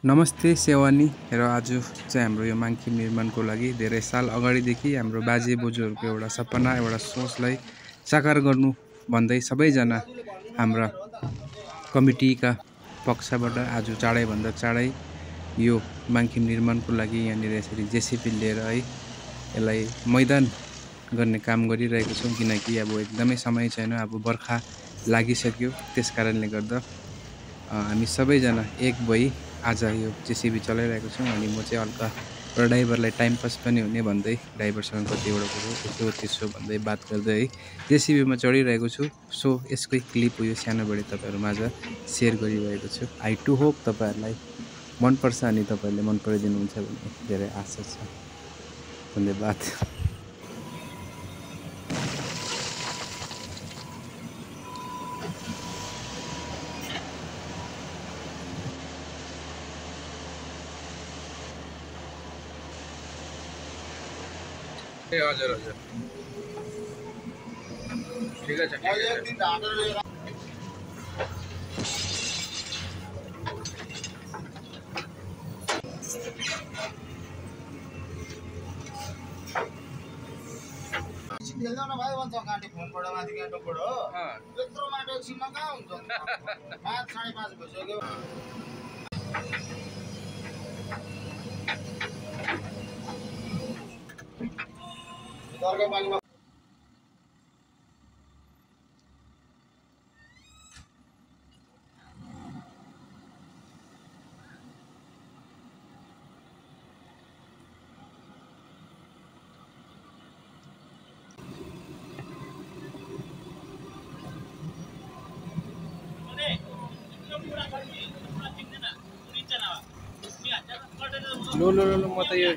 नमस्ते सेवानी र आज चाहिँ हाम्रो यो माङ्खी निर्माणको लागि धेरै साल अगाडिदेखि हाम्रो बाजे बोजूहरूको एउटा सपना एउटा सोचलाई साकार गर्नु भन्दै सबैजना हाम्रा कमिटीका पक्षबाट आज चाँडैभन्दा चाँडै यो माङ्खी निर्माणको लागि यहाँनिर यसरी जेसीबी लिएर है यसलाई मैदान गर्ने काम गरिरहेको छौँ। किनकि अब एकदमै समय छैन, अब बर्खा लागिसक्यो, त्यसकारणले गर्दा हामी सबैजना एक भई आज यो जेसीबी चलाइरहेको छौँ। अनि म चाहिँ हल्का र ड्राइभरलाई टाइम पास पनि हुने भन्दै ड्राइभरसँग कतिवटा कुरो यसो त्यसो भन्दै बात गर्दै है जेसीबीमा चढिरहेको छु। सो यसकै क्लिप यो सानोबडे तपाईँहरू माझ सेयर गरिरहेको छु। आई टु होप तपाईँहरूलाई मनपर्छ अनि तपाईँहरूले मन पराइदिनुहुन्छ भन्ने धेरै आशा छ। धन्यवाद। ए हजुर हजुर ठिक छ खेल्दा न भाइ भन्छ काटे फोनबाट माथि काटोबाट हो यत्रो माटो एकछिनमा कहाँ हुन्छ 5 5:30 भइसक्यो। दर्गा पानीमा लो लो लो म त यो